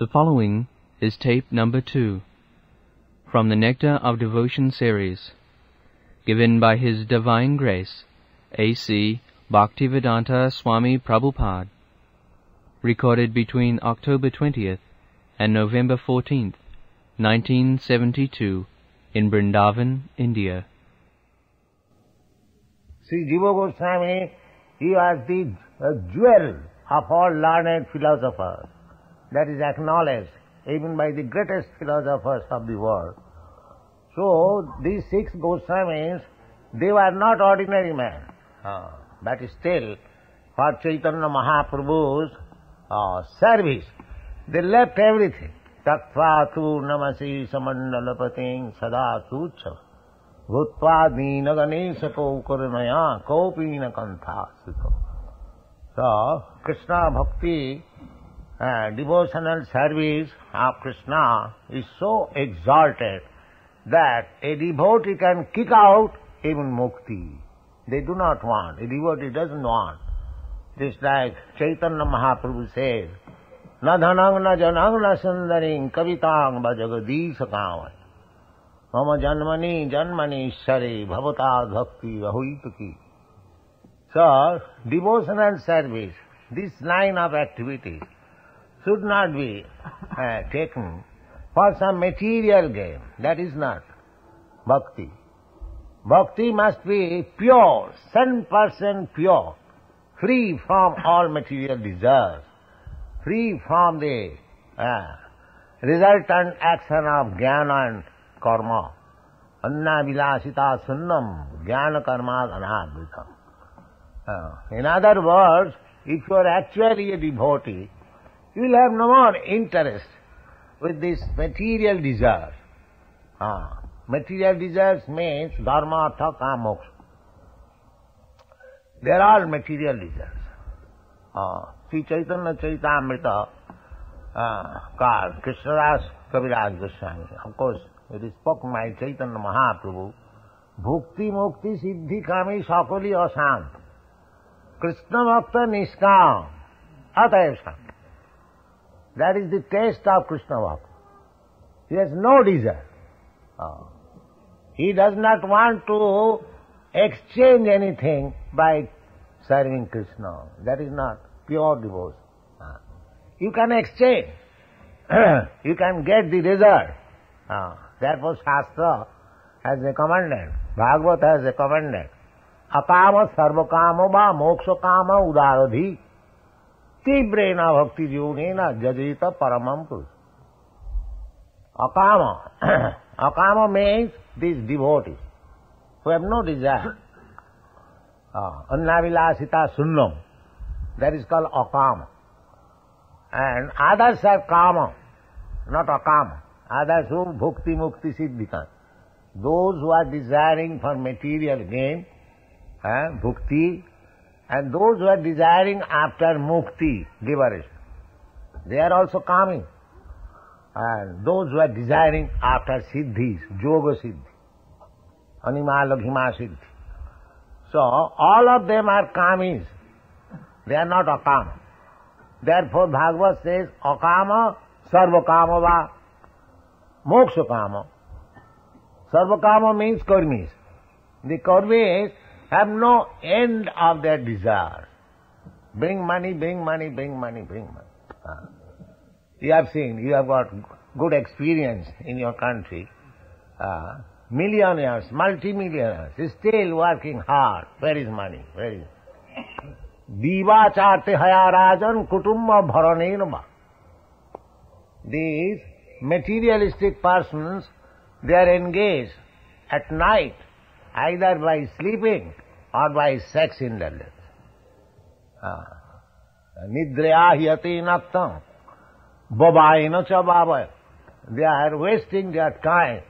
The following is tape number 2 from the Nectar of Devotion series, given by His Divine Grace, A.C. Bhaktivedanta Swami Prabhupada, recorded between October 20th and November 14th, 1972, in Vrindavan, India. Sri Jiva Goswami, he was the jewel of all learned philosophers. That is acknowledged even by the greatest philosophers of the world. So, these 6 Goswamis, they were not ordinary men. But still, for Chaitanya Mahaprabhu's service, they left everything. Tattva tu namasi samandalapating sada sucha bhutva dina ganesako karunaya kopina kantha sito. So, Krishna Bhakti, devotional service of Krishna is so exalted that a devotee can kick out even mukti. They do not want. A devotee doesn't want. Just like Chaitanya Mahaprabhu says, na dhanang na janang na sundaring kavitang bhajagadisa kavan mama janmani janmani shari bhavata bhakti ahuitaki. So, devotional service, this line of activity, should not be taken for some material gain. That is not bhakti. Bhakti must be pure, 100% pure, free from all material desires, free from the resultant action of jnana and karma. Anna vilasita sunnam jnana karma anadvitam. In other words, if you are actually a devotee, you will have no more interest with this material desire. Material desires means dharma, artha, kama, moksha. They are all material desires. Sri Chaitanya Charitamrita called Krishnadas Kaviraj Goswami. Of course, it is spoken by Chaitanya Mahaprabhu. Bhukti mukti siddhi kami sakali asant. Krishna bhakta niskam atayv sant. That is the taste of Krishna bhakti. He has no desire. He does not want to exchange anything by serving Krishna. That is not pure devotion. You can exchange. You can get the result. Therefore Shastra has recommended, Bhagavad has recommended, akama sarvakama va moksha kama udaradhi tibrena bhakti yunena jajita paramam purush. Akama. Akama means these devotees who have no desire. Annavilasita sunnam. That is called akama. And others are kama, not akama. Others who bhukti mukti siddhika. Those who are desiring for material gain, bhukti, and those who are desiring after mukti, liberation. They are also coming. And those who are desiring after siddhis, yoga siddhi, anima laghima siddhi. So, all of them are kamis. They are not akama. Therefore, Bhagavad says, akama sarva kama va moksha kama. Sarva kama means karmis. The karmis have no end of their desire. Bring money, bring money, bring money, bring money. You have seen, you have got good experience in your country. Millionaires, multimillionaires, still working hard. Where is money? Where is Diva charte haya rajan kutumba bharanenva. These materialistic persons, they are engaged at night either by sleeping or by sex indulgence. Nidraya hyati naktam babaina cha baba. They are wasting their time,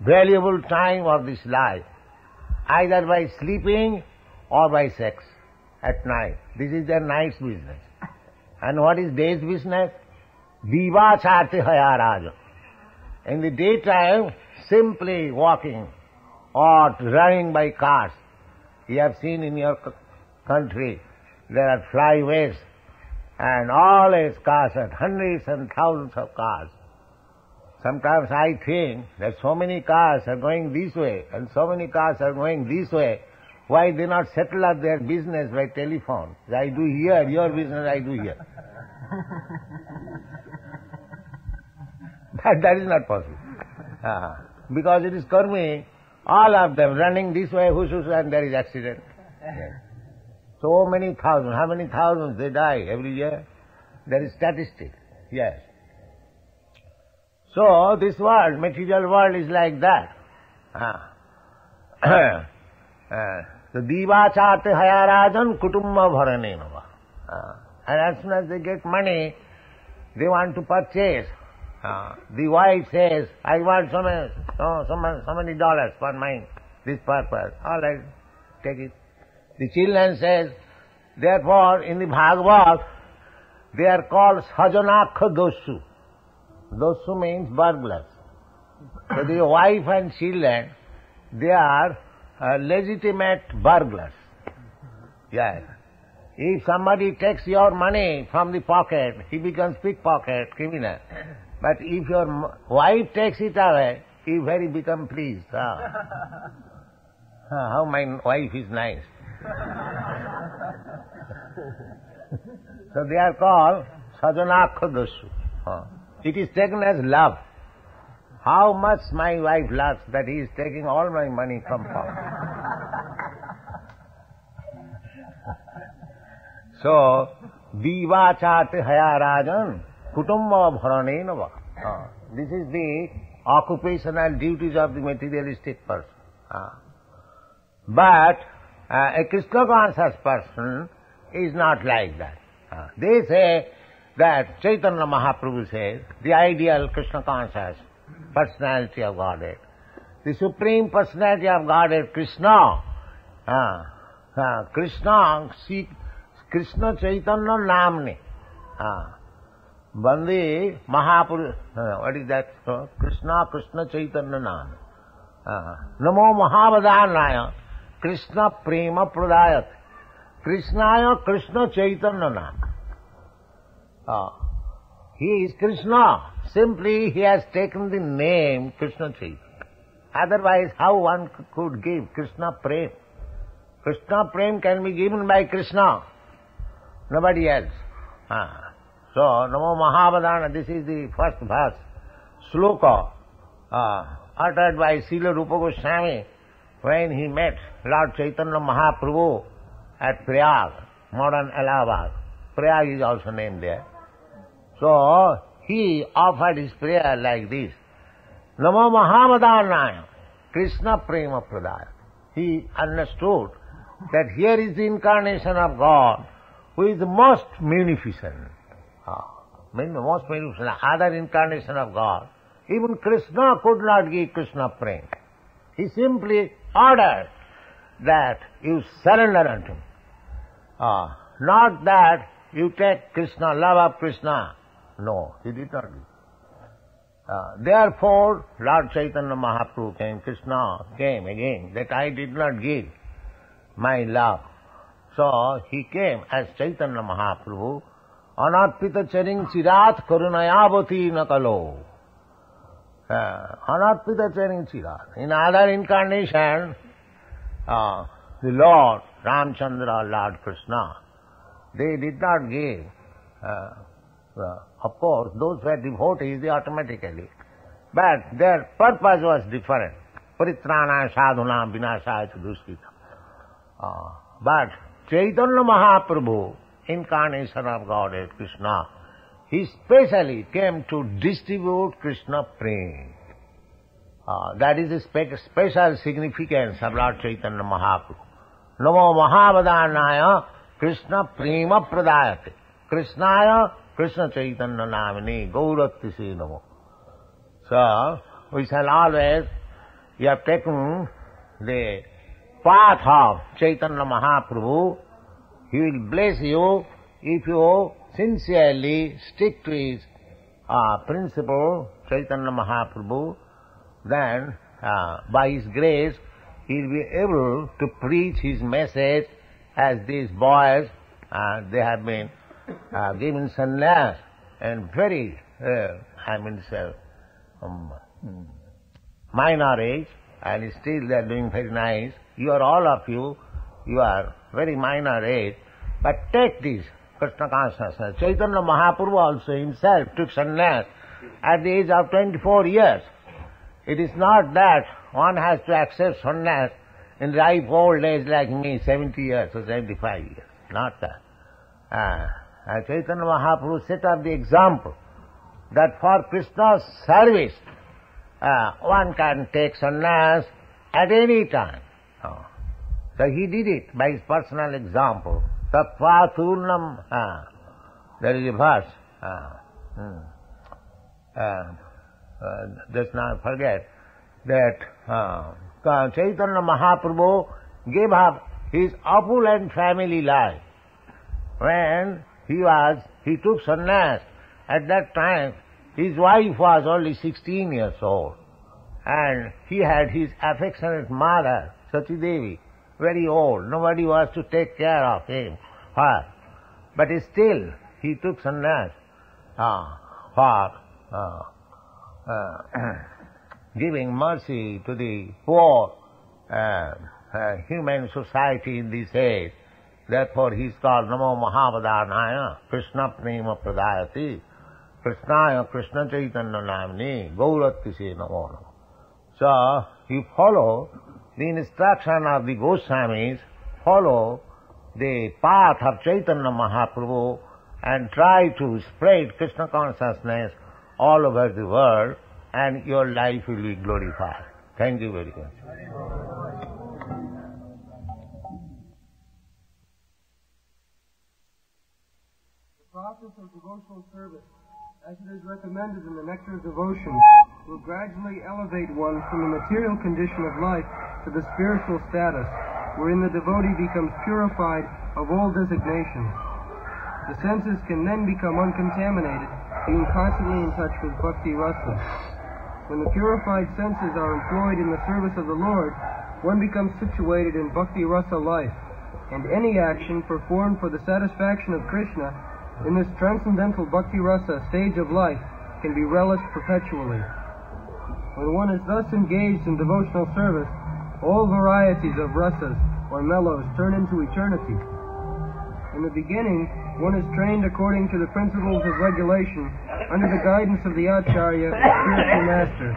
valuable time of this life, either by sleeping or by sex at night. This is their night's business. And what is day's business? Diva charte haya raja. In the daytime, simply walking or running by cars. You have seen in your country, there are flyways and always cars, and hundreds and thousands of cars. Sometimes I think that so many cars are going this way and so many cars are going this way. Why they not settle up their business by telephone? I do here, your business I do here. That is not possible. Because it is karmic, all of them running this way, whoosh, and there is accident. Yes. So many thousands, how many thousands they die every year? There is statistic, yes. So this world, material world is like that. So Divachate Hayarajan Kutumba Bharanenava. And as soon as they get money, they want to purchase. The wife says, I want so many dollars for this purpose. All right, take it. The children says, therefore in the Bhagavad, they are called Sajanakha Dosu. Dosu means burglars. So the wife and children, they are legitimate burglars. Yes. If somebody takes your money from the pocket, he becomes pickpocket, criminal. But if your wife takes it away, he very become pleased. How my wife is nice. So they are called Sajanakha Dosu. It is taken as love. How much my wife loves that he is taking all my money from pocket. So, Divachate Hayarajan Kutumba Bharanenava. This is the occupational duties of the materialistic person. But a Krishna conscious person is not like that. They say that Chaitanya Mahaprabhu says, the ideal Krishna conscious personality of Godhead, the supreme personality of Godhead, Krishna, Krishna Chaitanya Namne, Bande Mahaprabhu, what is that? Krishna Chaitanya Nam. Namo Mahavadhanaya, Krishna Prema Pradayat. Krishnaya Krishna Chaitanya Nam. He is Krishna. Simply he has taken the name Krishna Chaitanya. Otherwise, how one could give Krishna Prem? Krishna Prem can be given by Krishna, nobody else. So, Namo Mahavadana, this is the first verse, sloka, uttered by Srila Rupa Goswami when he met Lord Chaitanya Mahaprabhu at Prayag, modern Allahabad. Prayag is also named there. So, he offered his prayer like this. Namo Mahavadhanaya, Krishna Prema Pradaya. He understood that here is the incarnation of God, who is the most munificent. Most munificent, other incarnation of God. Even Krishna could not give Krishna Prem. He simply ordered that you surrender unto me. Not that you take Krishna, love of Krishna. No, he did not do. Therefore, Lord Chaitanya Mahaprabhu came, Krishna came again, that I did not give my love. So, he came as Chaitanya Mahaprabhu, Anarpita Charing Chirat Karunayavati Nakalo. Anarpita Charing Chirat. In other incarnation, the Lord Ramchandra, Lord Krishna, they did not give. Of course, those who are devotees, they automatically. But their purpose was different. Paritrana sadhuna vinasaya duskita. But Chaitanya Mahaprabhu, incarnation of Godhead Krishna, he specially came to distribute Krishna Prem. That is the special significance of Lord Chaitanya Mahaprabhu. Namo Mahavadhanaya Krishna Prema Pradayate. Krishnaya Krishna Chaitanya Namini Gauratise Namo. So, we shall always, you have taken the path of Chaitanya Mahaprabhu, he will bless you if you sincerely stick to his principle, Chaitanya Mahaprabhu, then by his grace he will be able to preach his message as these boys, they have been given sannyas and very, minor age, and still they are doing very nice. You are all of you are very minor age, but take this Krishna consciousness. Chaitanya Mahaprabhu also himself took sannyas at the age of 24 years. It is not that one has to accept sannyas in ripe old age like me, 70 years or 75 years. Not that. Chaitanya Mahaprabhu set up the example that for Krishna's service, one can take sannyas at any time. So he did it by his personal example. Tattva turnam, there is a verse, just now forget, that Chaitanya Mahaprabhu gave up his opulent family life. When he took sannyas, at that time his wife was only 16 years old, and he had his affectionate mother, Sati Devi, very old. Nobody was to take care of him, her. But still he took sannyas for giving mercy to the poor human society in this age. Therefore he is called Namo Mahavadhanaya Krishna Prema Pradayati Krishnaya Krishna Chaitanya Namni Gauratise Namo Namo. So you follow the instruction of the Goswamis, follow the path of Chaitanya Mahaprabhu and try to spread Krishna consciousness all over the world, and your life will be glorified. Thank you very much. The process of devotional service, as it is recommended in the Nectar of Devotion, will gradually elevate one from the material condition of life to the spiritual status, wherein the devotee becomes purified of all designations. The senses can then become uncontaminated, being constantly in touch with bhakti rasa. When the purified senses are employed in the service of the Lord, one becomes situated in bhakti rasa life, and any action performed for the satisfaction of Krishna in this transcendental bhakti rasa stage of life can be relished perpetually. When one is thus engaged in devotional service, all varieties of rasas or mellows turn into eternity. In the beginning, one is trained according to the principles of regulation under the guidance of the Acharya, spiritual master,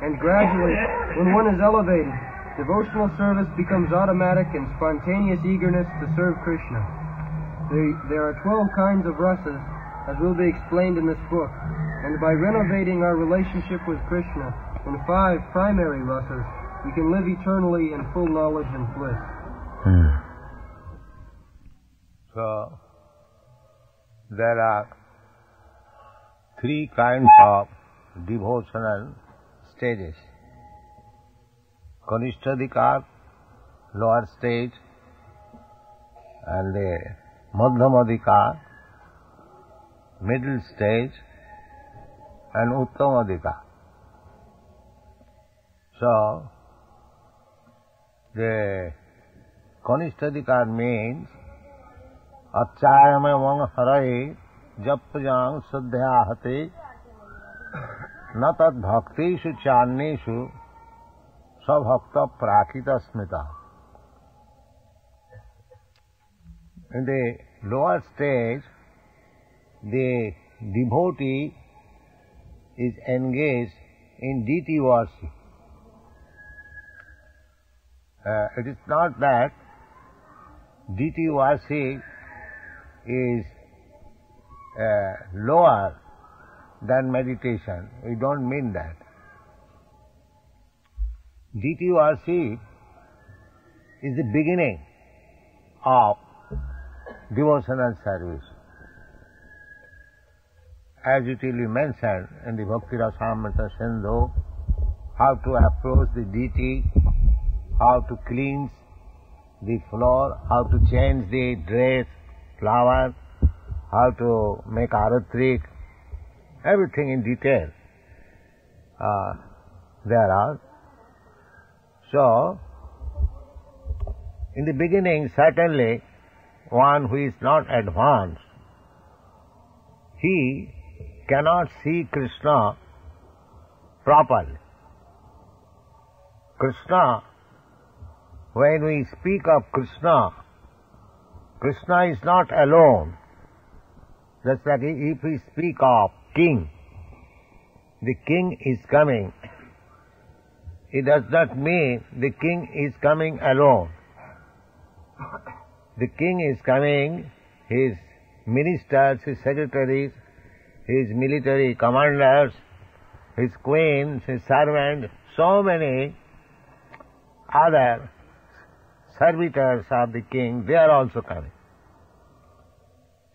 and gradually, when one is elevated, devotional service becomes automatic and spontaneous eagerness to serve Krishna. There are 12 kinds of rasas, as will be explained in this book, and by renovating our relationship with Krishna in 5 primary rasas, we can live eternally in full knowledge and bliss. So, there are 3 kinds of devotional stages. Kanishtadikar, lower stage, and the Madhyamadikar, middle stage, and Uttamadikar. So, the Kanishtadikar means Achayamevang harai japjang sadhyahate natad bhaktishu channeshu sabhakta prakita smita. In the lower stage, the devotee is engaged in deity worship. It is not that deity worship is lower than meditation. We don't mean that. Deity worship is the beginning of devotional service. As it will be mentioned in the Bhakti Rasamrita Sindhu, how to approach the deity, how to cleanse the floor, how to change the dress, flower, how to make aratrik, everything in detail there are. So, in the beginning, certainly, one who is not advanced he cannot see Krishna properly. Krishna, when we speak of Krishna, Krishna is not alone. Just like if we speak of king, the king is coming. It does not mean the king is coming alone. The king is coming, his ministers, his secretaries, his military commanders, his queens, his servants, so many other servitors of the king, they are also coming.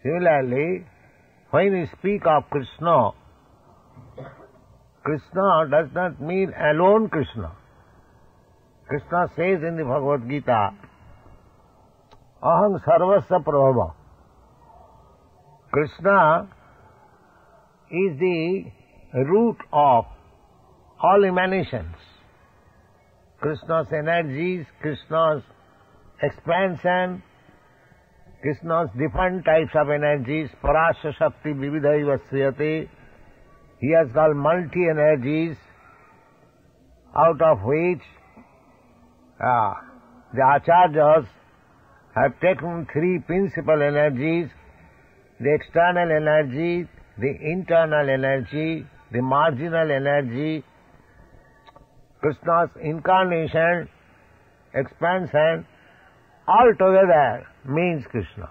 Similarly, when we speak of Krishna, Krishna does not mean alone Krishna. Krishna says in the Bhagavad Gita, Aham sarvasya prabhava. Krishna is the root of all emanations. Krishna's energies, Krishna's expansion, Krishna's different types of energies, Parasya Shakti Vividhaiva Sriyate. He has got multi-energies, out of which the Acharyas have taken three principal energies: the external energy, the internal energy, the marginal energy. Krishna's incarnation, expansion, all together means Krishna.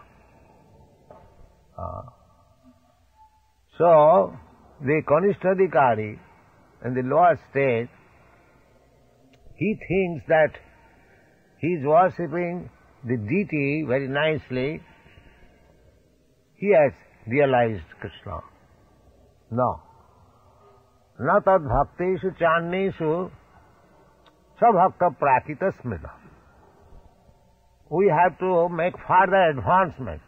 So, the Kanishtadikari in the lower stage, he thinks that he is worshipping the deity very nicely. He has realized Krishna. No. Na tad bhakteshu channeshu sabhakta prakita smita. We have to make further advancement.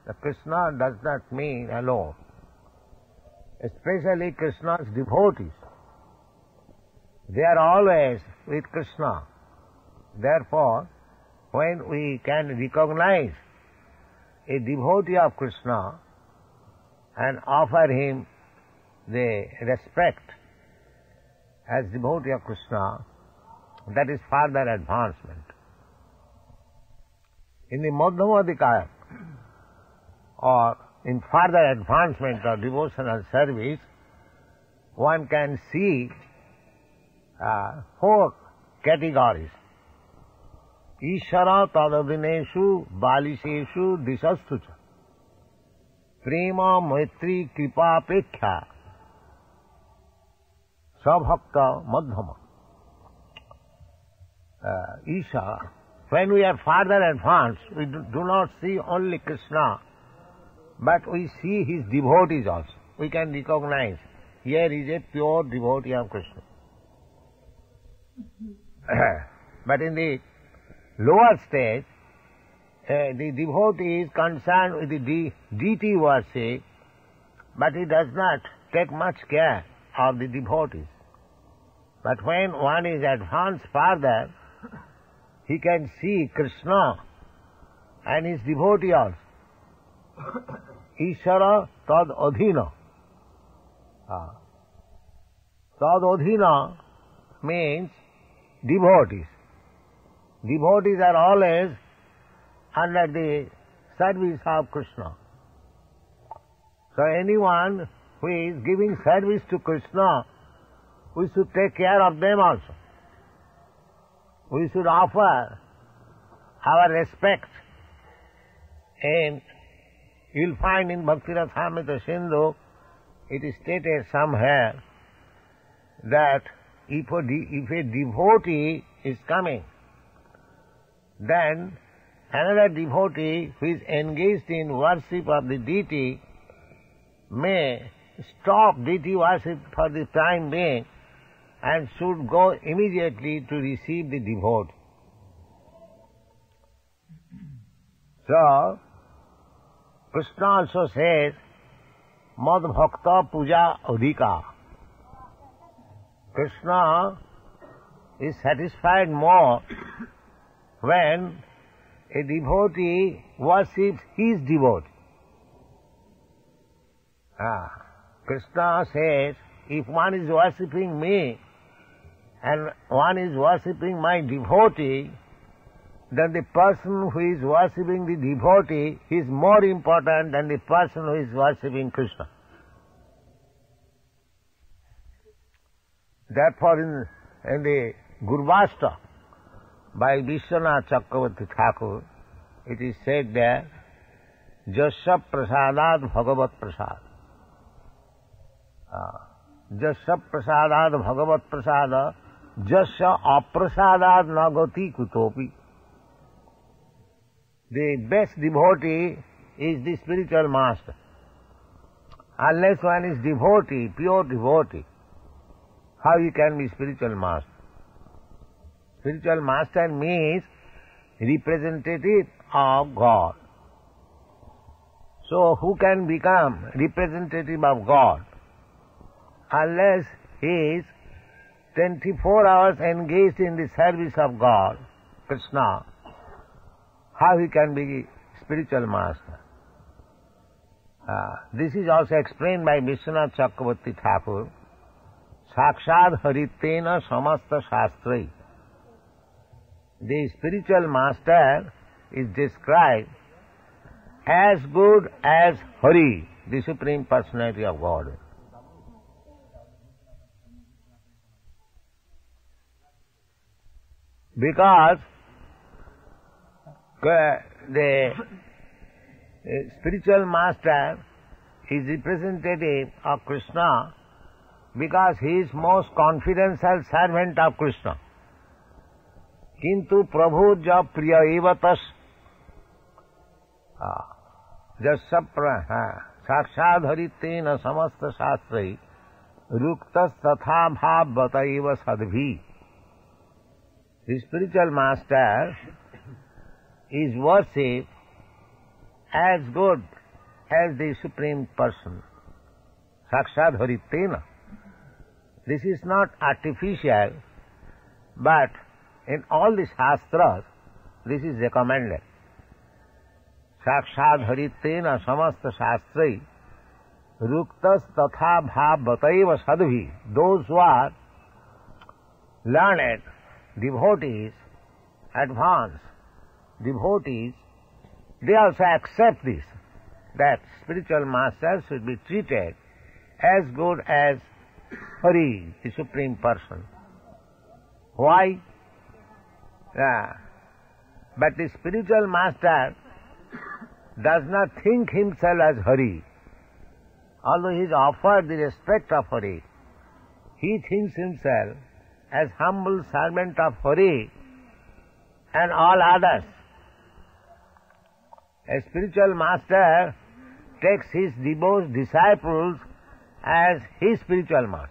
The Krishna does not mean alone. Especially Krishna's devotees. They are always with Krishna. Therefore, when we can recognize a devotee of Krishna and offer him the respect as devotee of Krishna, that is further advancement. In the Madhyamadikaya, or in further advancement of devotional service, one can see four categories. Ishara tadadineshu balisheshu disastucha prema maitri kripa pekkha sabhakta madhyama. Ishara. When we are further advanced, we do not see only Krishna, but we see his devotees also. We can recognize here is a pure devotee of Krishna. But in the lower stage, the devotee is concerned with the deity worship, but he does not take much care of the devotees. But when one is advanced further, he can see Krishna and his devotee also. Ishara tad adhina. Tad adhina means devotees. Devotees are always under the service of Krishna. So anyone who is giving service to Krishna, we should take care of them also. We should offer our respect. And you'll find in Bhakti-rasamrita Sindhu, it is stated somewhere that if a devotee is coming, then another devotee who is engaged in worship of the deity may stop deity worship for the time being and should go immediately to receive the devotee. So, Krishna also says, Mad Bhakta Puja Adhika. Krishna is satisfied more when a devotee worships his devotee. Krishna says, if one is worshipping me and one is worshipping my devotee, then the person who is worshipping the devotee is more important than the person who is worshipping Krishna. Therefore, in the Gurvashta by Vishwanath Chakravarti Thakur, it is said that Jasya prasadad bhagavat prasad. Jasya prasadad bhagavat prasad, jasya aprasadad nagati kutopi. The best devotee is the spiritual master. Unless one is devotee, pure devotee, how he can be spiritual master? Spiritual master means representative of God. So who can become representative of God? Unless he is 24 hours engaged in the service of God, Krishna, how he can be spiritual master? This is also explained by Vishwanath Chakravarti Thakur. Sakshad haritena samasta shastrai. The spiritual master is described as good as Hari, the Supreme Personality of God. Because the spiritual master is representative of Krishna because he is most confidential servant of Krishna. Kintu Prabhu ja priya evatas jasya sakshad haritena samasta shastrai ruktas tatha bhavata eva sadbhi. The spiritual master is worshipped as good as the Supreme Person. Sakshad haritena. This is not artificial, but in all the Shastras, this is recommended. Sakshad haritena samasta shastrai ruktas tatha bhavataiva sadbhi. Those who are learned devotees, advanced devotees, they also accept this, that spiritual masters should be treated as good as Hari, the Supreme Person. Why? But the spiritual master does not think himself as Hari. Although he is offered the respect of Hari, he thinks himself as humble servant of Hari and all others. A spiritual master takes his disciples as his spiritual master.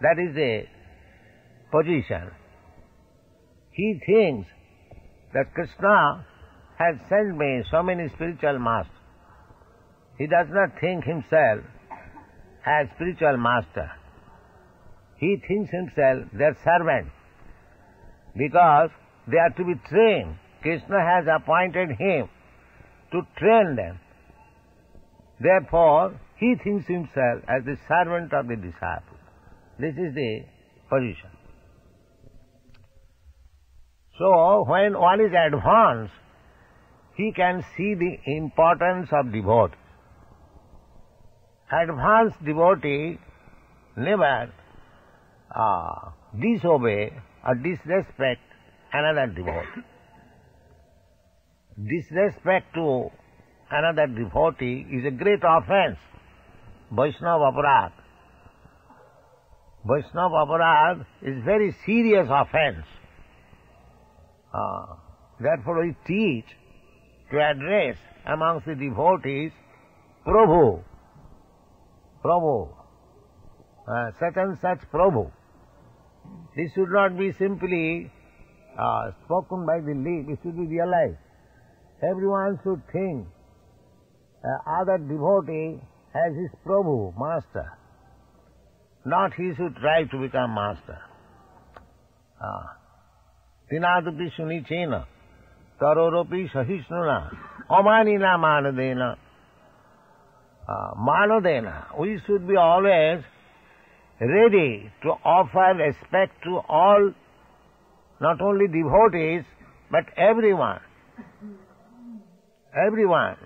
That is the position. He thinks that Krishna has sent me so many spiritual masters. He does not think himself as spiritual master. He thinks himself their servant because they are to be trained. Krishna has appointed him to train them. Therefore, he thinks himself as the servant of the disciple. This is the position. So, when one is advanced, he can see the importance of devotee. Advanced devotee never disobey or disrespect another devotee. Disrespect to another devotee is a great offense. Vaishnava aparad. Vaishnava aparad is very serious offense. Therefore we teach to address amongst the devotees, Prabhu, Prabhu, such and such Prabhu. This should not be simply spoken by the lip, it should be realized. Everyone should think other devotee as his Prabhu, master. Not he should try to become master. Tinadupi sunichena, taroropi sahisnuna, amanina manadena, Manodena. We should be always ready to offer respect to all, not only devotees, but everyone. Everyone.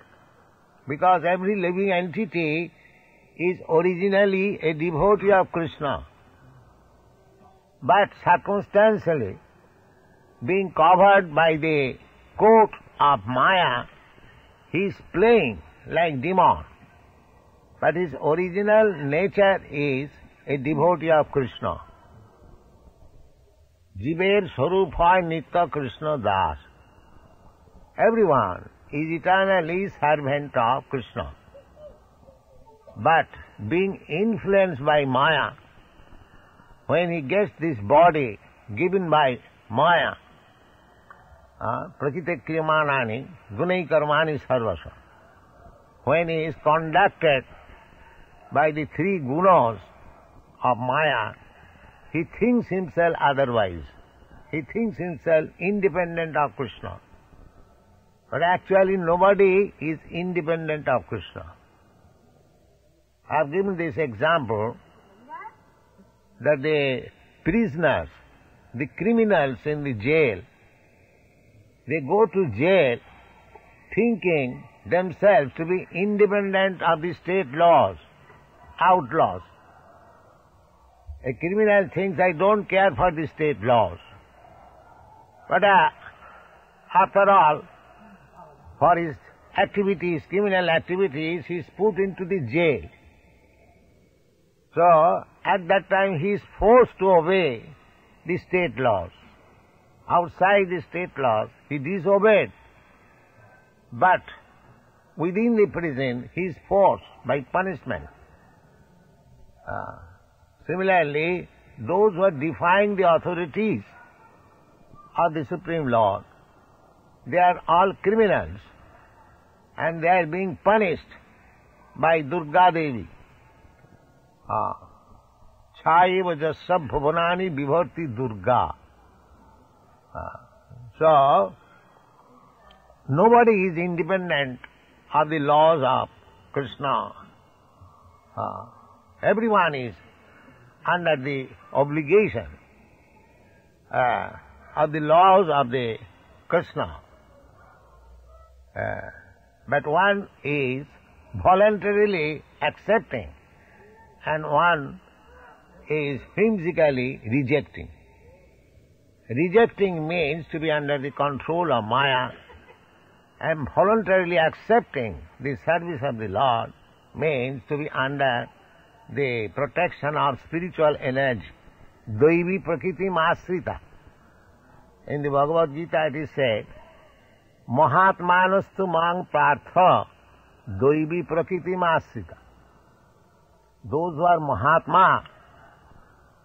Because every living entity is originally a devotee of Krishna. But circumstantially, being covered by the coat of Maya, he is playing like demon. But his original nature is a devotee of Krishna. Jiver Swarup hoy Nitya Krishna Das. Everyone is eternally servant of Krishna. But being influenced by Maya, when he gets this body given by Maya, Prakite Kriyamanani, Gunai Karmani Sarvasa, when he is conducted by the three gunas of Maya, he thinks himself otherwise. He thinks himself independent of Krishna. But actually nobody is independent of Krishna. I have given this example that the prisoners, the criminals in the jail, they go to jail thinking themselves to be independent of the state laws, outlaws. A criminal thinks, I don't care for the state laws. But after all, for his activities, criminal activities, he is put into the jail. So, at that time he is forced to obey the state laws. Outside the state laws, he disobeyed. But within the prison, he is forced by punishment. Similarly, those who are defying the authorities of the Supreme Lord, they are all criminals and they are being punished by Durga Devi. Chaiva jasya bhuvanani vibharti Durga. So, nobody is independent of the laws of Krishna. Everyone is under the obligation of the laws of the Krishna. But one is voluntarily accepting and one is whimsically rejecting. Rejecting means to be under the control of Maya, and voluntarily accepting the service of the Lord means to be under the protection of spiritual energy. Daivi prakriti masrita. In the Bhagavad Gita it is said, Mahatmanastu mang partha daivi prakriti masrita. Those who are Mahatma,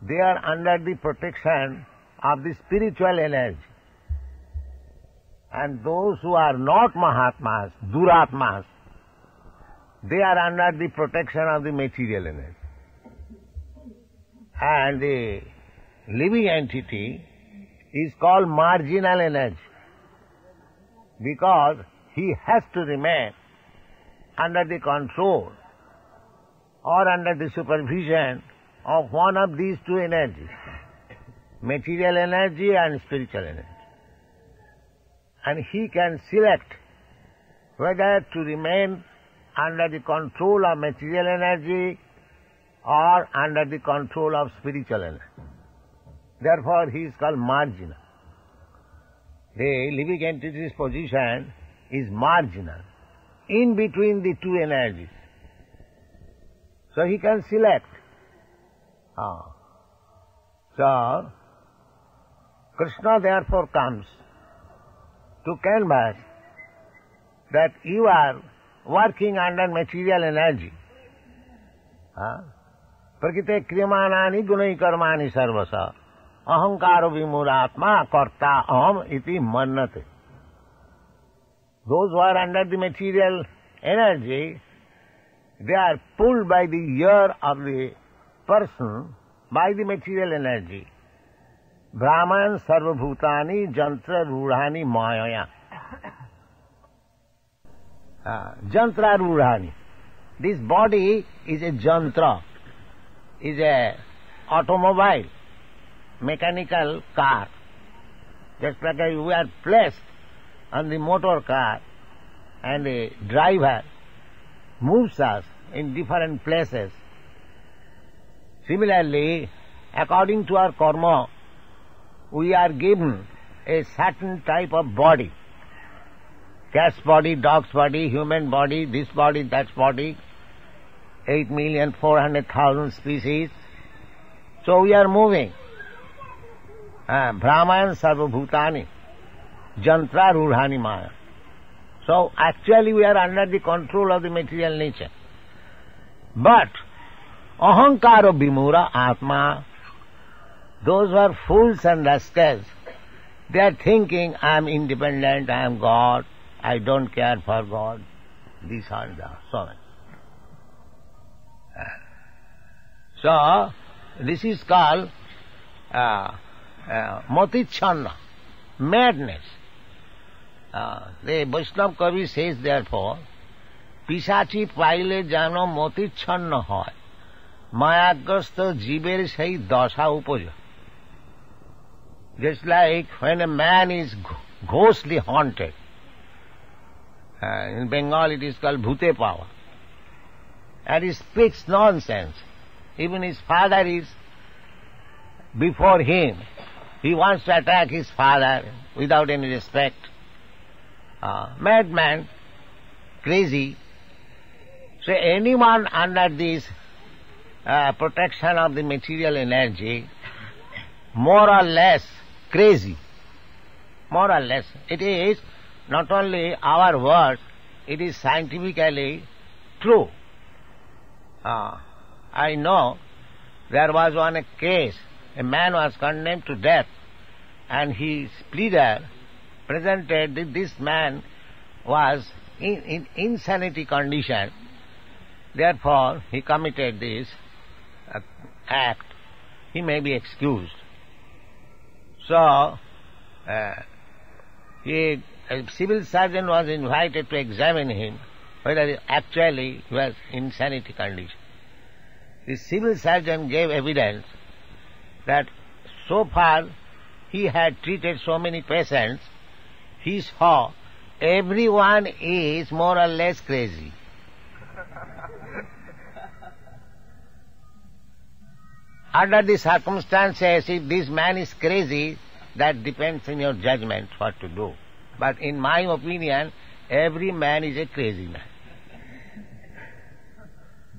they are under the protection of the spiritual energy. And those who are not Mahatmas, Duratmas, they are under the protection of the material energy. And the living entity is called marginal energy because he has to remain under the control or under the supervision of one of these two energies, material energy and spiritual energy. And he can select whether to remain under the control of material energy or under the control of spiritual energy. Therefore, he is called marginal. The living entity's position is marginal, in between the two energies. So he can select. So, Krishna therefore comes to canvas that you are working under material energy. Prakite kriyamanani gunai karmani sarvasa. Ahankaro vimuratma karta aham iti mannate. Those who are under the material energy, they are pulled by the ear of the person by the material energy. Brahman sarvabhutani jantra rudhani mayaya. Jantra rudhani. This body is a jantra, is a automobile, mechanical car. Just like we are placed on the motor car and the driver moves us in different places. Similarly, according to our karma, we are given a certain type of body. Cat's body, dog's body, human body, this body, that body, 8,400,000 species. So we are moving. Brahman sarva bhutani, jantra rudhani maya. So actually we are under the control of the material nature. But ahankara vimura atma, those who are fools and rascals, they are thinking, I am independent, I am God, I don't care for God, this and that, so on. So, this is called motichanna, madness. The Vaishnava Kavi says therefore, Pisachi paile jano motichanna hoy, mayagrasta jiber sei dasha upoja. Just like when a man is ghostly haunted, in Bengal it is called bhute pawa, and he speaks nonsense. Even his father is before him. He wants to attack his father without any respect. Madman, crazy. So anyone under this protection of the material energy, more or less crazy, more or less. It is not only our word, it is scientifically true. I know there was one case, a man was condemned to death, and his pleader presented that this man was in insanity condition, therefore he committed this act, he may be excused. So, a civil surgeon was invited to examine him, whether actually he was in insanity condition. The civil surgeon gave evidence that so far he had treated so many patients, he saw everyone is more or less crazy. Under the circumstances, if this man is crazy, that depends on your judgment what to do. But in my opinion, every man is a crazy man.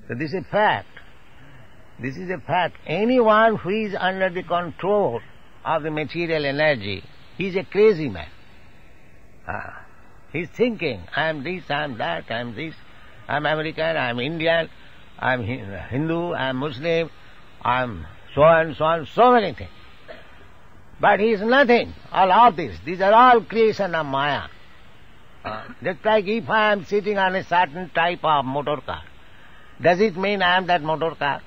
So this is a fact. This is a fact. Anyone who is under the control of the material energy, he is a crazy man. He is thinking, I am this, I am that, I am this, I am American, I am Indian, I am Hindu, I am Muslim, I am so and so on, so many things. But he is nothing, all of this. These are all creation of Maya. Just like if I am sitting on a certain type of motor car, does it mean I am that motor car?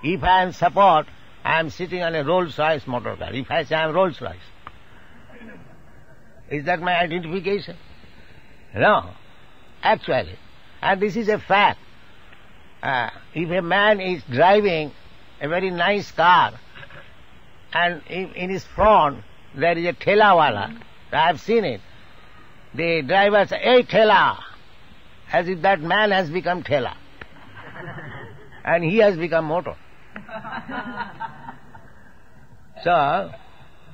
If I am support, I am sitting on a Rolls-Royce motor car. If I say I am Rolls-Royce, is that my identification? No, actually. And this is a fact. If a man is driving a very nice car, and in his front there is a thela wala, I have seen it. The driver says, "Hey thela," as if that man has become thela. And he has become motor. So,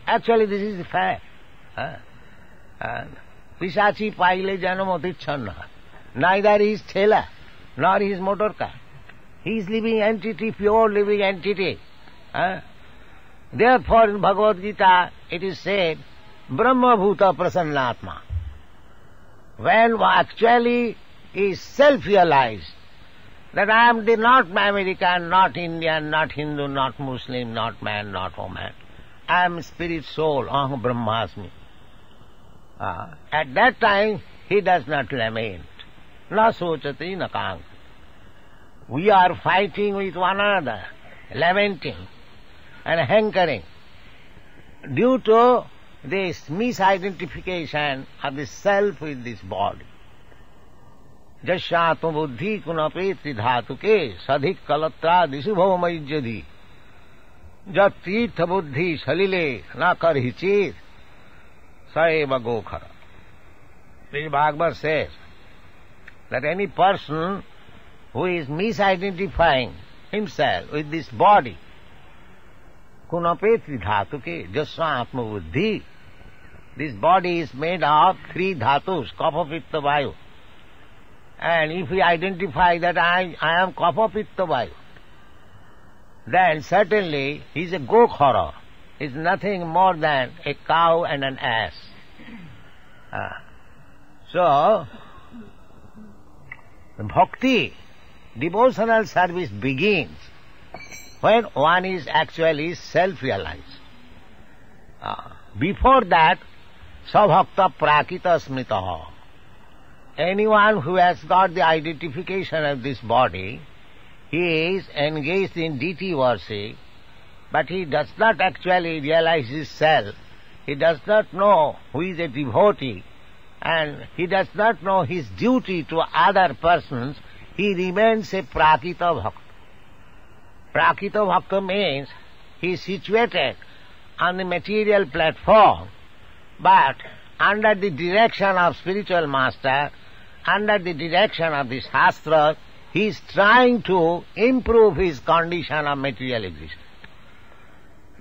actually this is the fact. Pisachi paile janamoti channa. Neither is thela, nor his motor car. He is living entity, pure living entity. Therefore in Bhagavad Gita it is said, Brahma Bhuta Prasannatma. When actually is self-realized that I am not American, not Indian, not Hindu, not Muslim, not man, not woman. I am spirit soul, Aham Brahmasmi. At that time he does not lament. Na sochati na kankati. We are fighting with one another, lamenting and hankering due to this misidentification of the self with this body. जस्यात्म बुद्धि कुनपेति धातुके सधिक कलत्रा दिशु भवमयि जब तीर्थ बुद्धि सलिले न कर ही चीत सएव गोखर. This Bhagavad says that any person who is misidentifying himself with this body, kunapeti dhatuke jasva atma buddhi, this body is made of three dhatus, kapha, pitta, vayu. And if we identify that I am kapha, pitta, vayu, then certainly he is a gokhara. He is nothing more than a cow and an ass. So, bhakti, devotional service begins when one is actually self-realized. Before that, sabhakta prakita smritaha. Anyone who has got the identification of this body, he is engaged in deity worship, but he does not actually realize his self. He does not know who is a devotee, and he does not know his duty to other persons. He remains a prakita bhakta. Prakita bhakta means he is situated on the material platform, but under the direction of spiritual master, under the direction of the Shastra, he is trying to improve his condition of material existence.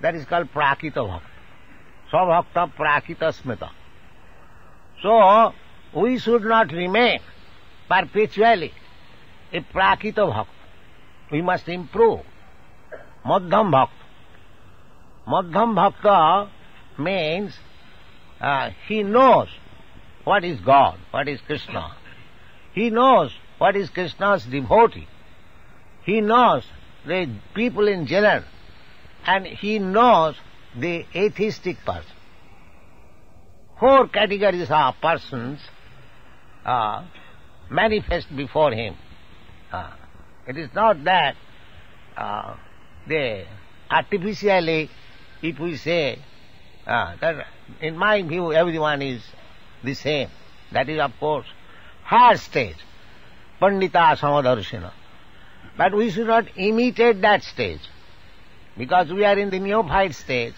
That is called prakita bhakta. Svabhakta prakita smita. So, we should not remain perpetually a prakita bhakta. We must improve. Madhyam bhakta. Madhyam bhakta means he knows what is God, what is Krishna. He knows what is Krishna's devotee. He knows the people in general, and he knows the atheistic person. Four categories of persons manifest before him. It is not that they artificially, if we say that in my view everyone is the same, that is of course higher stage, Pandita Samadarshina. But we should not imitate that stage, because we are in the neophyte stage.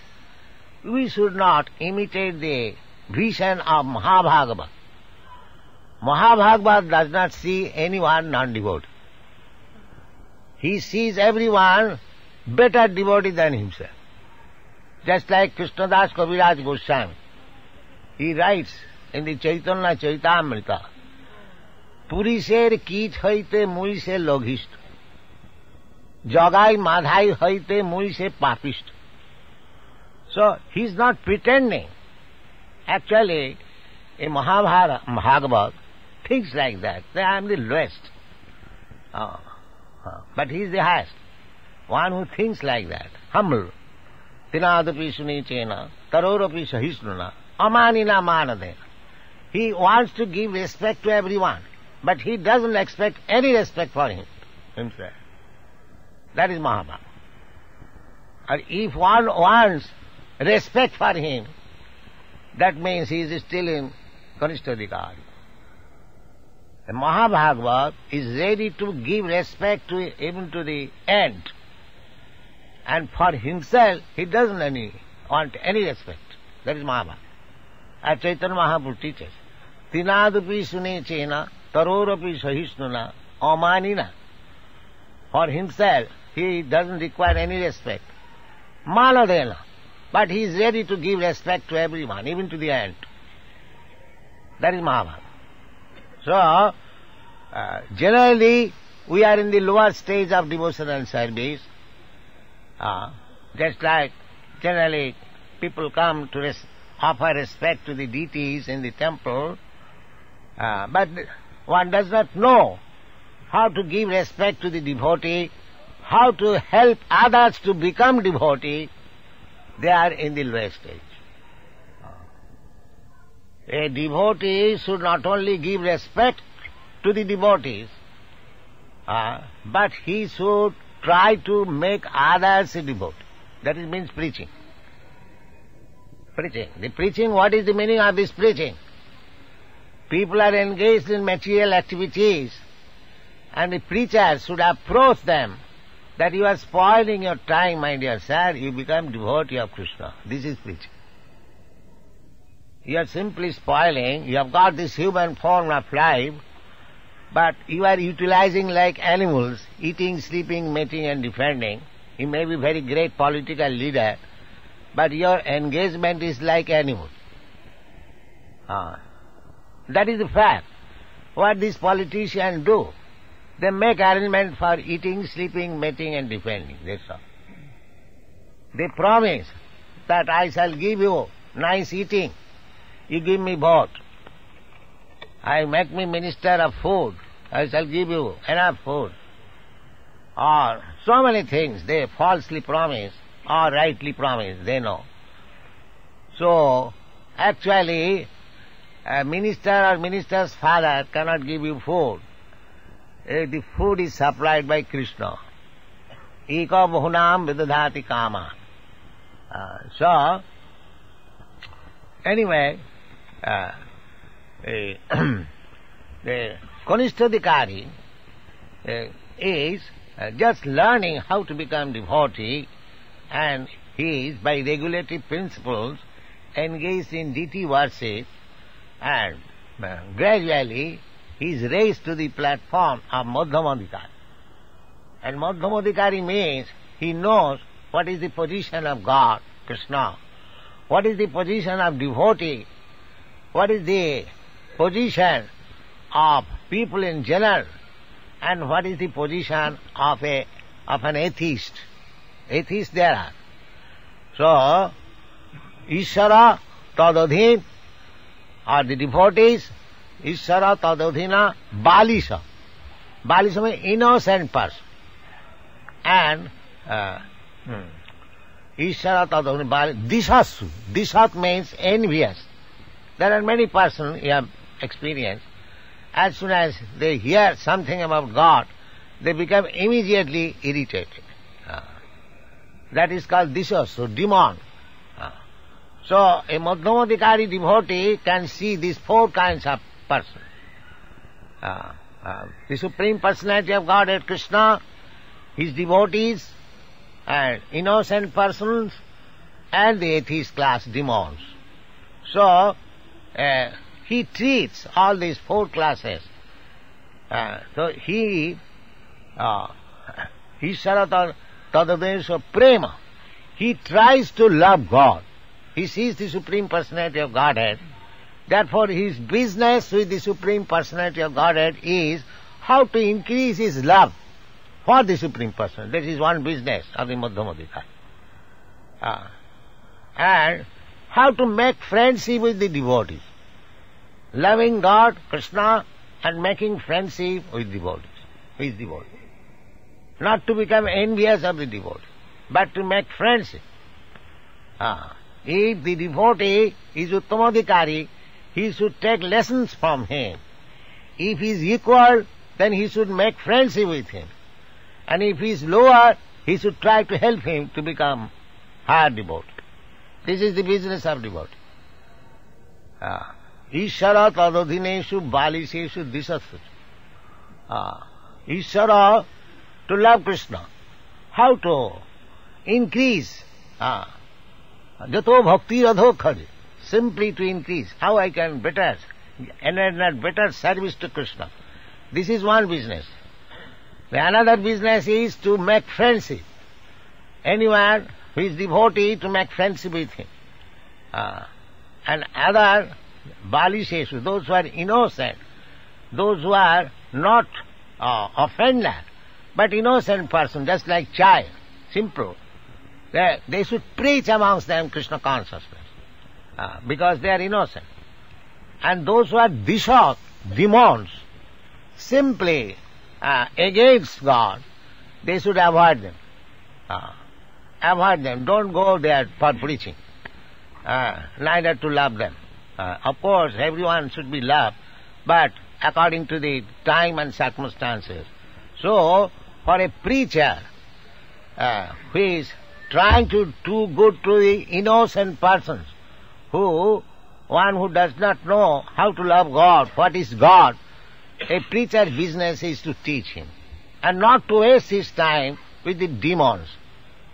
We should not imitate the vision of Mahabhagavad. Mahabhagavad does not see anyone non-devotee. He sees everyone better devotee than himself. Just like Krishnadas Kaviraj Goswami. He writes in the Chaitanya Chaitamrita, Purisher kit haite mui se logist, Jagai madhai haite mui se papist. So he is not pretending. Actually, a Mahabhagavad thinks like that. I am the lowest. But he is the highest. One who thinks like that, humble. Tinadapi sunichena, tarorapi sahisnuna, amanina manadena. He wants to give respect to everyone, but he doesn't expect any respect for himself. That is Mahabharata. And if one wants respect for him, that means he is still in Kanishtadikari. The Mahabhagavad is ready to give respect to even to the end. And for himself, he doesn't want any respect. That is Mahabharata. As Chaitanya Mahaprabhu teaches, Tinadapi sunechena, tarorapi sahisnuna, amanina. For himself, he doesn't require any respect. Manadena. But he is ready to give respect to everyone, even to the end. That is Mahabharata. So, generally, we are in the lower stage of devotional service. Just like generally people come to offer respect to the deities in the temple, but one does not know how to give respect to the devotee, how to help others to become devotee. They are in the lower stage. A devotee should not only give respect to the devotees, but he should try to make others a devotee. That means preaching. Preaching. The preaching, what is the meaning of this preaching? people are engaged in material activities, and the preacher should approach them that you are spoiling your time, my dear sir, you become devotee of Krishna. This is preaching. You are simply spoiling, you have got this human form of life, but you are utilizing like animals, eating, sleeping, mating and defending. You may be very great political leader, but your engagement is like animal. That is the fact. What these politicians do, they make arrangement for eating, sleeping, mating and defending. That's all. They promise that I shall give you nice eating. You give me vote. I make me minister of food. I shall give you enough food. Or so many things they falsely promise or rightly promise, they know. So, actually, a minister or minister's father cannot give you food. The food is supplied by Krishna. Eka bahunam vidadhati kama. So, anyway, the Kanishtadhikari is just learning how to become devotee, and he is, by regulative principles, engaged in deity worship, and gradually he is raised to the platform of Madhyamadhikari. And Madhyamadhikari means he knows what is the position of God, Krishna, what is the position of devotee, what is the position of people in general, and what is the position of an atheist. Atheists there are. So, Ishvara Tadadhin, or the devotees, Ishvara Tadadhina Balisha. Balisha means innocent person. And Ishvara Tadadhina Balisha, Dishasu. Dishat means envious. There are many persons you have experienced. As soon as they hear something about God, they become immediately irritated. That is called Dishasu, demon. So, a Madhyamadhikari devotee can see these four kinds of persons. The Supreme Personality of Godhead, Krishna, his devotees, and innocent persons, and the atheist class, demons. So, he treats all these four classes. So, he Ishvara Tadadesha Prema. He tries to love God. He sees the Supreme Personality of Godhead. Therefore, his business with the Supreme Personality of Godhead is how to increase his love for the Supreme Personality. That is one business of the Madhyamadhikari. And how to make friendship with the devotees. Loving God, Krishna, and making friendship with devotees. With devotees. Not to become envious of the devotee, but to make friendship. If the devotee is Uttamadhikari, he should take lessons from him. If he is equal, then he should make friendship with him. And if he is lower, he should try to help him to become higher devotee. This is the business of devotee. Ishvara tadadhineshu baliseshu disashu. Ishvara, to love Krishna. How to increase? Jato bhakti radho khari. Simply to increase. How I can better service to Krishna. This is one business. The another business is to make friendship. Anyone who is devotee, to make friendship with him. And other balisheshu, those who are innocent, those who are not offender, but innocent person, just like child, simple. They should preach amongst them Krishna consciousness, because they are innocent. And those who are dishat, demons, simply against God, they should avoid them. Avoid them. Don't go there for preaching. Neither to love them. Of course, everyone should be loved, but according to the time and circumstances. So, for a preacher who is trying to do good to the innocent persons who one who does not know how to love God, what is God, a preacher's business is to teach him, and not to waste his time with the demons,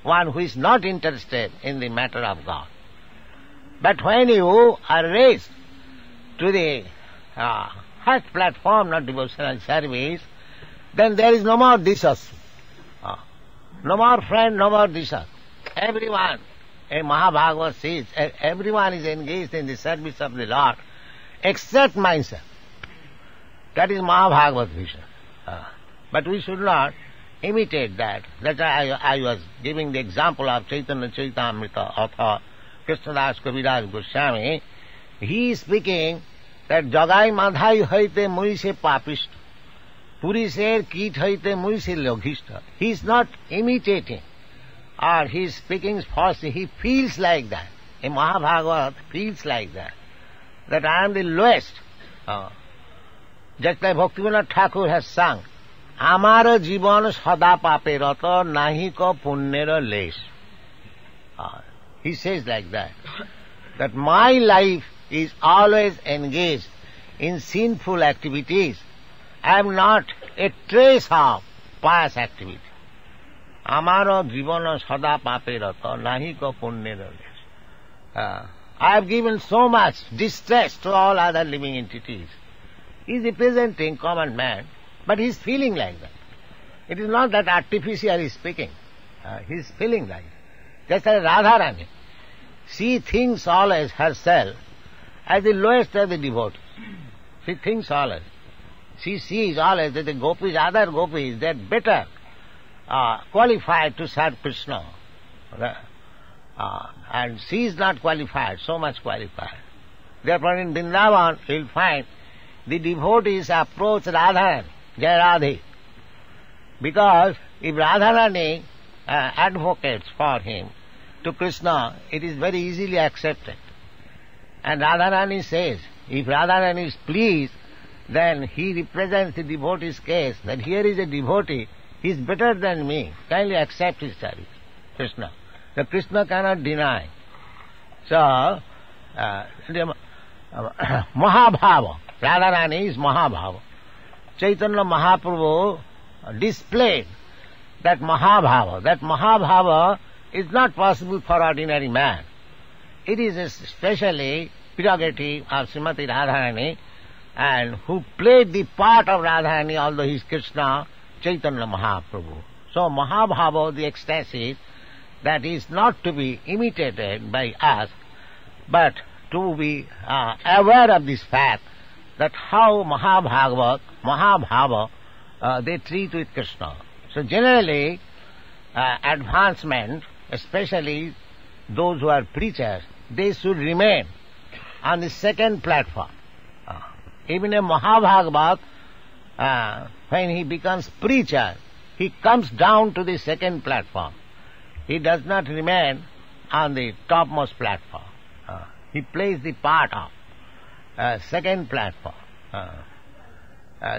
one who is not interested in the matter of God. But when you are raised to the first platform of devotional service, then there is no more disas. No more friend, no more disas. Everyone, a Mahabhagavad says, everyone is engaged in the service of the Lord, except myself. That is Mahabhagavad vision. But we should not imitate that. That's why I was giving the example of Chaitanya Charitamrita author Krishnadas Kaviraj Goswami. He is speaking that Jagai Madhai haite mui se papishta, Puri ser kit haite mui se loghishta. He is not imitating, or he is speaking falsely. He feels like that. A Mahabhagavad feels like that I am the lowest. Just like Bhaktivinoda Thakur has sung, Amara Jivan Sada Pape Rata Nahika Punnera Lesh. He says like that my life is always engaged in sinful activities. I am not a trace of pious activity. Amara Jivan Sada Pape Rata Nahika Punnera Lesh. I have given so much distress to all other living entities. He is representing common man, but he is feeling like that. It is not that artificially speaking. He is feeling like that. Just as Radharani, she thinks always herself as the lowest of the devotees. She thinks always. She sees always that the gopis, other gopis, they are better qualified to serve Krishna. And she is not qualified, so much qualified. Therefore in Vrindavan you will find the devotees approach Radharani, Jai Radhe, because if Radharani advocates for him to Krishna, it is very easily accepted. And Radharani says, if Radharani is pleased, then he represents the devotee's case, that here is a devotee, he is better than me, kindly accept his service, Krishna. The Krishna cannot deny. So, Mahabhava, Radharani is Mahabhava. Chaitanya Mahaprabhu displayed that Mahabhava. That Mahabhava is not possible for ordinary man. It is especially prerogative of Srimati Radharani, and who played the part of Radharani, although he is Krishna, Chaitanya Mahaprabhu. So Mahabhava, the ecstasy, that is not to be imitated by us, but to be aware of this fact that how Mahabhava, they treat with Krishna. So generally, advancement, especially those who are preachers, they should remain on the second platform. Even a Mahabhagavat, when he becomes preacher, he comes down to the second platform. He does not remain on the topmost platform. He plays the part of second platform.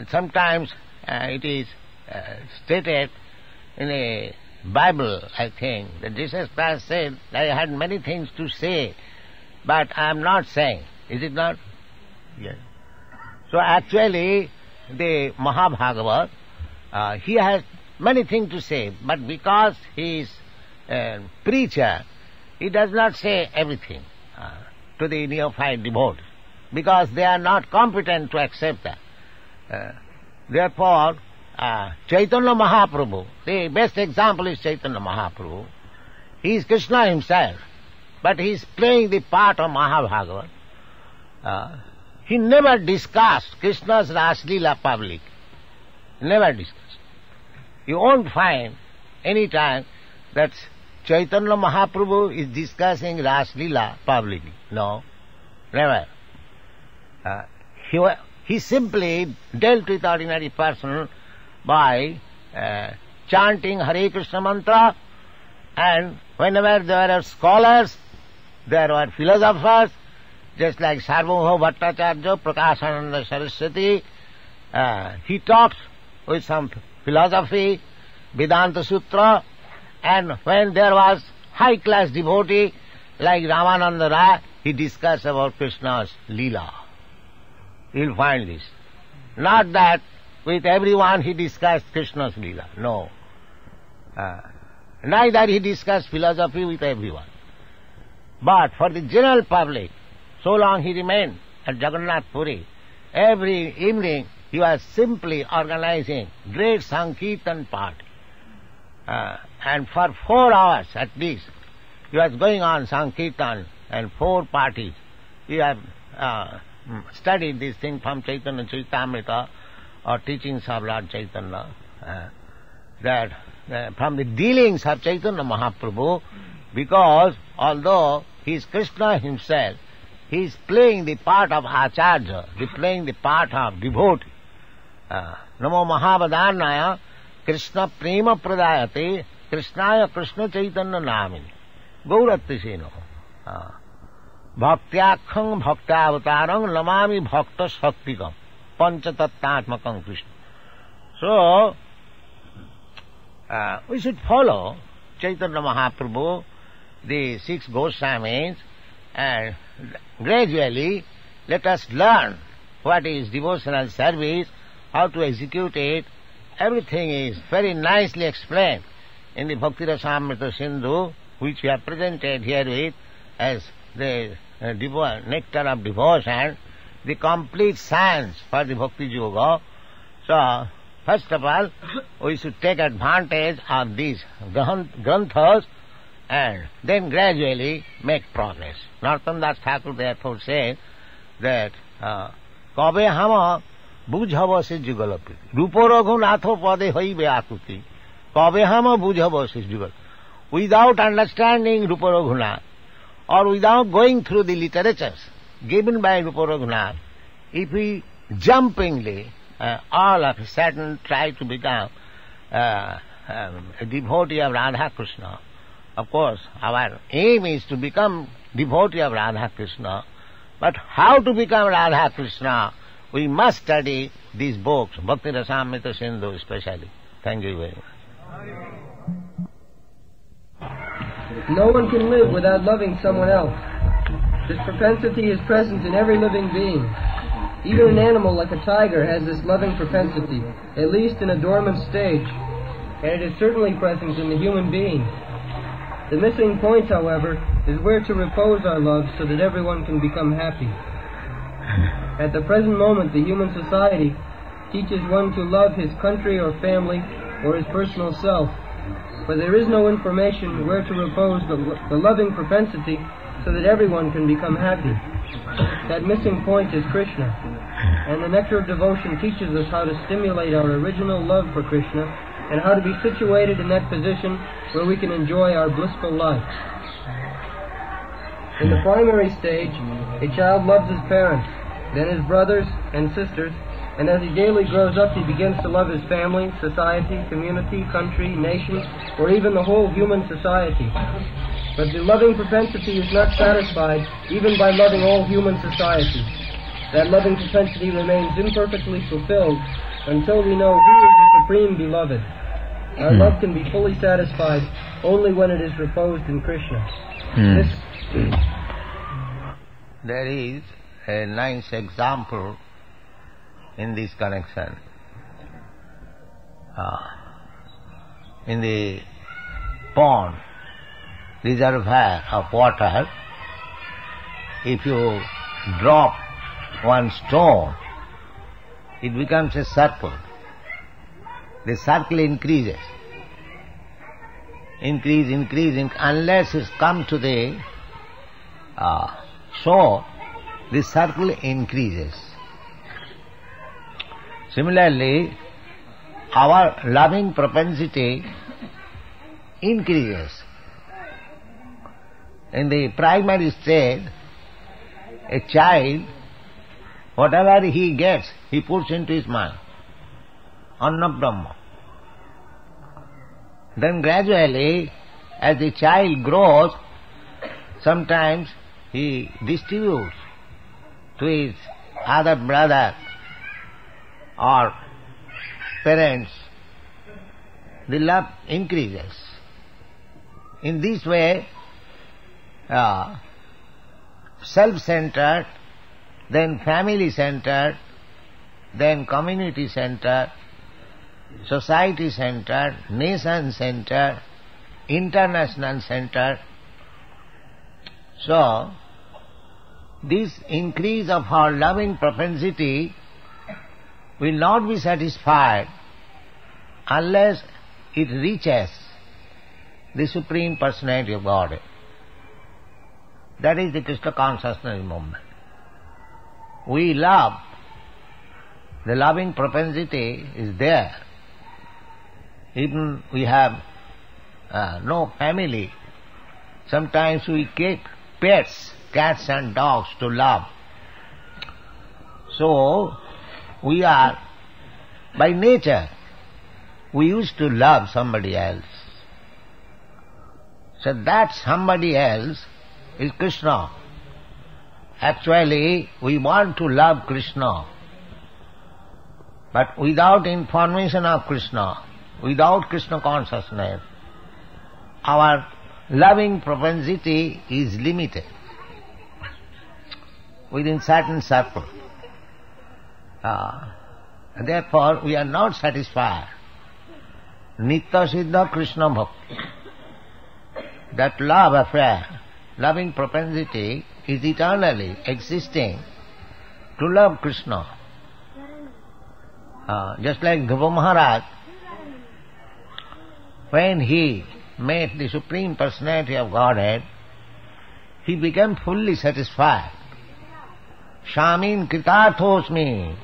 Sometimes it is stated in a Bible, I think, that Jesus Christ said, I had many things to say, but I am not saying. Is it not? Yes. So actually, the Mahabhagavat, he has many things to say, but because he is a preacher, he does not say everything to the neophyte devotees, because they are not competent to accept that. Therefore, Chaitanya Mahaprabhu, the best example is Chaitanya Mahaprabhu. He is Krishna himself, but he is playing the part of Mahabhagavat. He never discussed Krishna's Raslila public. Never discussed. You won't find any time that Chaitanya Mahaprabhu is discussing Raslila publicly. No, never. He simply dealt with ordinary person by chanting Hare Krishna mantra, and whenever there are scholars, there were philosophers, just like Sarvabhauma Bhattacharya, Prakashananda Saraswati, he talked with some philosophy, Vedanta Sutra, and when there was high-class devotee like Ramananda Rai, he discussed about Krishna's Leela. You'll find this. Not that with everyone he discussed Krishna's Leela. No. Neither he discussed philosophy with everyone. But for the general public, so long he remained at Jagannath Puri, every evening he was simply organizing great Sankirtan party. And for 4 hours at least, he was going on Sankirtan and 4 parties. He had studied this thing from Chaitanya Charitamrita or teachings of Lord Chaitanya, that from the dealings of Chaitanya Mahaprabhu, because although he is Krishna himself, he is playing the part of Acharya, playing the part of devotee. Namo Mahavadannaya Krishna Prema Pradayate Krishnaya Krishna Chaitanya Namini Gauratiseno Bhaktyakhang Bhaktavatarang Lamami Bhakta Shaktikam Panchatattmatmakam Krishna. So, we should follow Chaitanya Mahaprabhu, the 6 Goswamis, and gradually let us learn what is devotional service, how to execute it. Everything is very nicely explained in the Bhakti Rasamrita Sindhu, which we have presented herewith as the nectar of devotion, the complete science for the Bhakti Yoga. So, first of all, we should take advantage of these granthas and then gradually make progress. Narottam Das Thakur therefore said that Kabe hama bujhava se jugalapiti rupo raghunatho pade hoibe akuti Kabe hama bujhava se jugal. Without understanding Rupa Raghunath or without going through the literatures given by Rupa Raghunath, if we jumpingly all of a sudden try to become a devotee of Radha Krishna, of course our aim is to become devotee of Radha Krishna, but how to become Radha Krishna, we must study these books, Bhakti Rasamrita Sindhu especially. Thank you very much. No one can live without loving someone else. This propensity is present in every living being. Even an animal like a tiger has this loving propensity, at least in a dormant stage, and it is certainly present in the human being. The missing point, however, is where to repose our love so that everyone can become happy. At the present moment, the human society teaches one to love his country or family or his personal self, but there is no information where to repose the loving propensity so that everyone can become happy. That missing point is Krishna, and the nectar of devotion teaches us how to stimulate our original love for Krishna and how to be situated in that position where we can enjoy our blissful life. In the primary stage, a child loves his parents, then his brothers and sisters, and as he daily grows up, he begins to love his family, society, community, country, nation, or even the whole human society. But the loving propensity is not satisfied even by loving all human society. That loving propensity remains imperfectly fulfilled until we know who is the supreme beloved. Our love can be fully satisfied only when it is reposed in Krishna. There is a nice example in this connection. In the pond, reservoir of water, if you drop one stone, it becomes a circle. The circle increases. Increase, unless it comes to the shore, the circle increases. Similarly, our loving propensity increases. In the primary stage, a child, whatever he gets, he puts into his mind. Anna Brahma. Then gradually, as the child grows, sometimes he distributes to his other brother or parents. The love increases. In this way, self-centered, then family-centered, then community-centered, society-centered, nation-centered, international-centered. So, this increase of our loving propensity will not be satisfied unless it reaches the Supreme Personality of Godhead. That is the Krishna consciousness movement. We love. The loving propensity is there. Even we have no family, sometimes we keep pets, cats and dogs to love. So, we are, by nature, we used to love somebody else. So that somebody else is Krishna. Actually, we want to love Krishna, but without information of Krishna, without Krishna consciousness, our loving propensity is limited within certain circle. Therefore, we are not satisfied. Nitya Siddha Krishna Bhakti. That love affair, loving propensity is eternally existing to love Krishna. Just like Dhruva Maharaj, when he met the Supreme Personality of Godhead, he became fully satisfied. Shamin kritarthosmi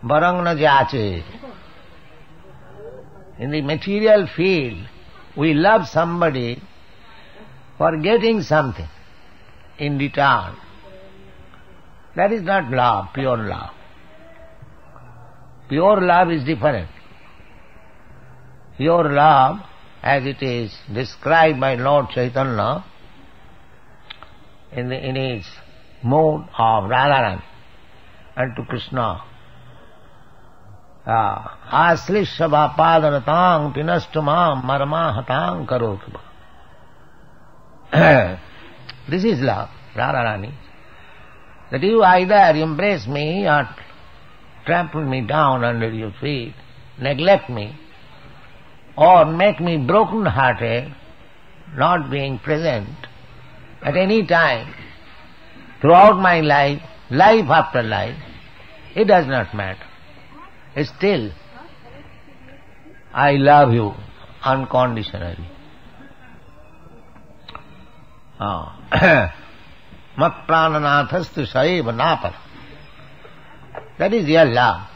varang na jache. In the material field, we love somebody for getting something in return. That is not love, pure love. Pure love is different. Pure love, as it is described by Lord Chaitanya in his mode of Radharani unto Krishna. Aslishya padanatang pinastumam marmahatang karotu. This is love, Radharani. That you either embrace me or trample me down under your feet, neglect me, or make me broken-hearted, not being present at any time, throughout my life, life after life, it does not matter. Still, I love you unconditionally. Mat prananathastu saiva napara. That is your love.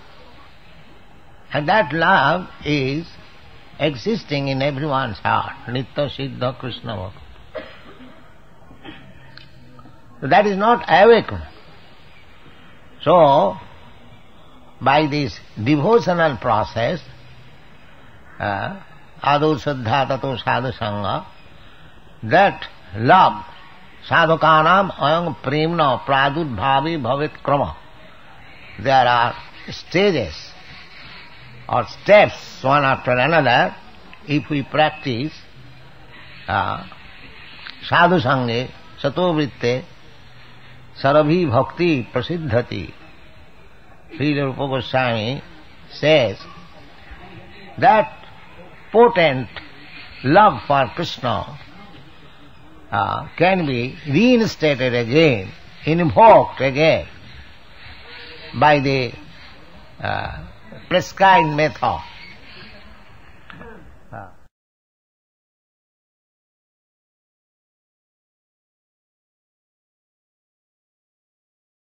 And that love is existing in everyone's heart. Nitya Siddha Krishna Bhakti. So that is not awakened. So, by this devotional process, adu saddha tato sadhu sangha, that love, sadhukanam ayam premna pradudbhavi bhavit krama. There are stages or steps one after another if we practice sadhu sange sato vritte sarabhi bhakti prasiddhati. Srila Rupa Goswami says that potent love for Krishna can be reinstated again, invoked again by the prescribed method.